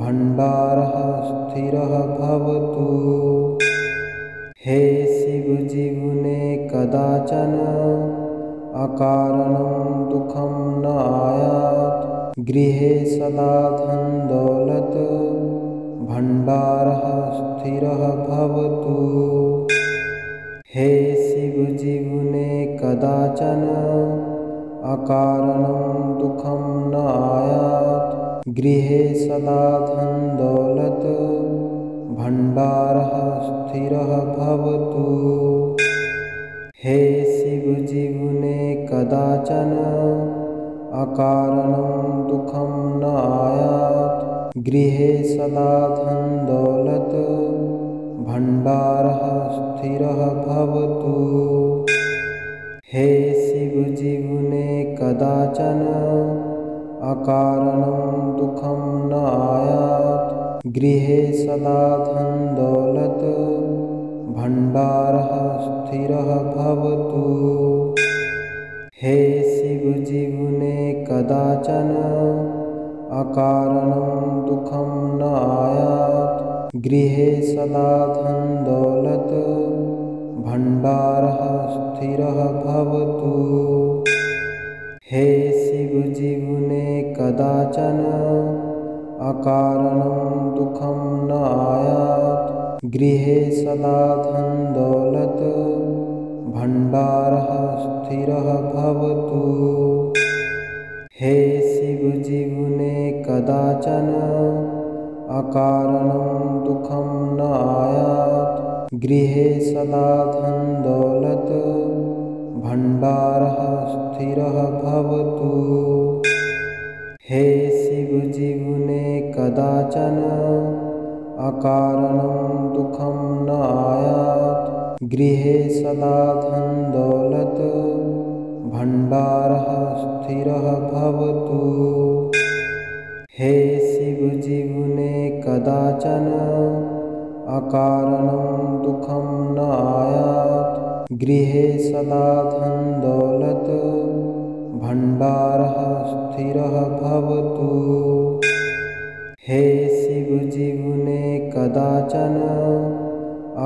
भण्डारः स्थिरः भवतु। हे शिवजीवने कदाचन अकारणं दुःखं न आयात्। गृहे सदा धन दौलत भण्डारः स्थिरः भवतु। हे शिवजीवने कदाचन अकारणं दुःखं न आयात्। गृहे सदा धन दौलत भण्डारः स्थिरः भवतु। हे शिवजीवने कदाचन अकारणं दुःखं न आयात्। गृहे सदा धन दौलत भण्डारः स्थिरः भवतु। हे शिवजीवने कदाचन अकारणं दुःखं न आयात्। गृहे सदा धन दौलत भण्डारः स्थिरः भवतु। हे शिवजीवने कदाचन अकारणं दुःखं न आयात्। गृहे सदा धन दौलत भण्डारः स्थिरः भवतु। हे शिवजीवने कदाचन अकारणं दुःखं न आयात्। गृहे सदा धन दौलत भण्डारः स्थिरः भवतु। हे शिवजीवने कदाचन अकारणं दुःखं न आयात्। गृहे सदा धन दौलत भण्डारः स्थिरः भवतु। हे शिवजीवने कदाचन अकारणं दुःखं न आयात्। गृहे सदा धन दौलत भण्डारः स्थिरः भवतु। हे शिवजीवने कदाचन अकारणं दुःखं न आयात्। गृहे सदा धन दौलत भण्डारः स्थिरः भवतु। हे शिवजीवने कदाचन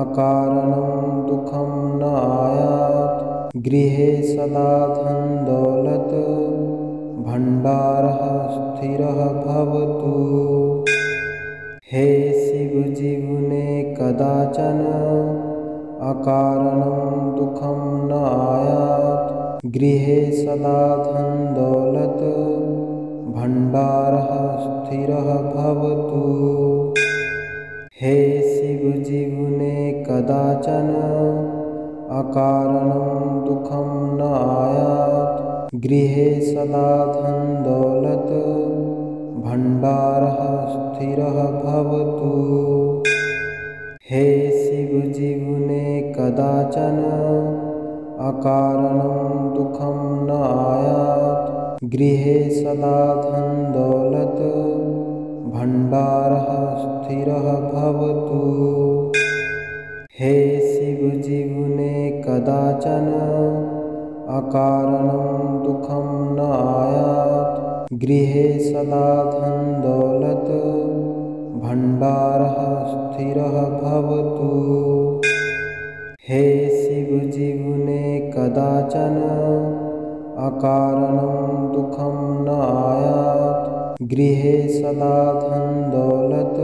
अकारणं दुःखं न आयात्। गृहे सदा धन दौलत भण्डारः स्थिरः भवतु। हे शिवजीवने कदाचन अकारणं दुःखं न आयात्। गृहे सदा धन दौलत भण्डारः स्थिरः भवतु। हे शिवजीवने कदाचन अकारणं दुःखं न आयात्। गृहे सदा धन दौलत भण्डारः स्थिरः भवतु। हे शिवजीवने कदाचन अकारणं दुःखं न आयात्। गृहे सदा धन दौलत भण्डारः स्थिरः भवतु। हे शिवजीवने कदाचन अकारणं दुःखं न आयात्। गृहे सदा धन दौलत भण्डारः स्थिरः भवतु। हे शिवजीवने कदाचन अकारणं दुःखं न आयात्। गृहे सदा धन दौलत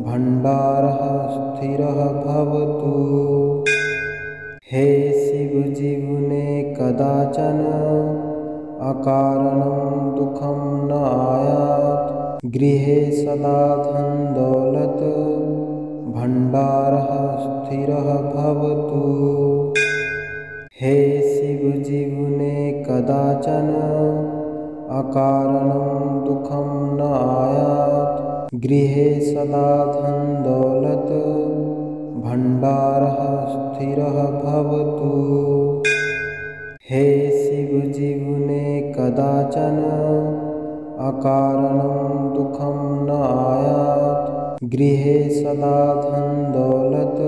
भण्डारः स्थिरः भवतु। हे शिवजीवने कदाचन अकारणं दुःखं न आयात्। गृहे सदा धन दौलत भण्डारः स्थिरः भवतु। हे शिवजीवने कदाचन अकारणं दुःखं न आयात्। गृहे सदा धन दौलत भंडारः स्थिरः भवतु। हे शिव जीवने कदाचन अकारणं दुःखं न आयात्। गृहे सदा धन दौलत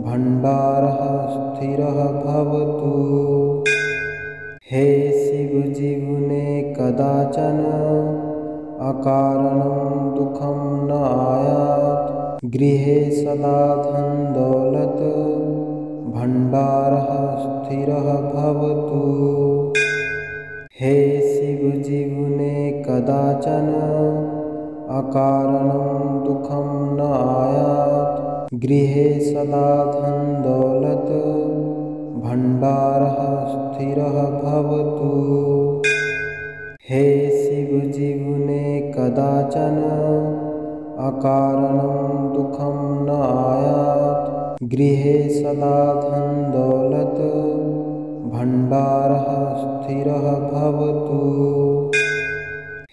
भंडारः स्थिरः भवतु। हे शिव जीवने कदाचन अकारणं दुःखं न आयात्। गृहे सदा धन दौलत भंडारः स्थिरः भवतु। हे शिव जीवने कदाचन अकारणं दुःखं न आयात्। गृहे सदा धन दौलत भंडारः स्थिरः भवतु। हे शिव जीवने कदाचन अकारणं दुःखं न आयात्। गृहे सदा धन दौलत भंडारः स्थिरः भवतु।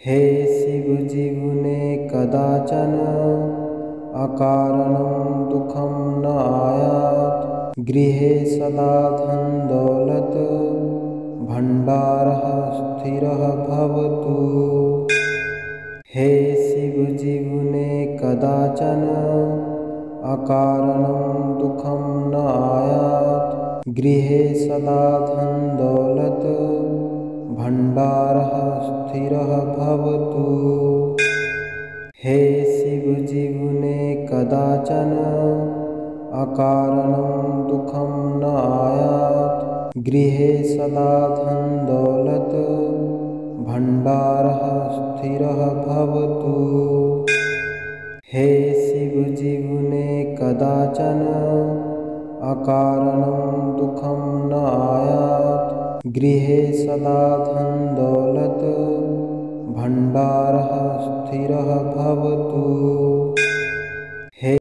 हे शिव जीवने कदाचन अकारणं दुःखं न आयात्। गृहे सदा धन दौलत भंडारः स्थिरः भवतु। हे शिव जीवने कदाचन अकारणं दुःखं न आयात्। गृहे सदा धन दौलत भंडारः स्थिरः भवतु। हे शिव जीवने कदाचन अकारणं दुःखं न आयात्। गृहे सदा धन दौलत भंडारः स्थिरः भवतु। हे शिव जीवने कदाचन अकारणं दुःखं न आयात्। गृहे सदा धन दौलत भंडारः स्थिरः भवतु।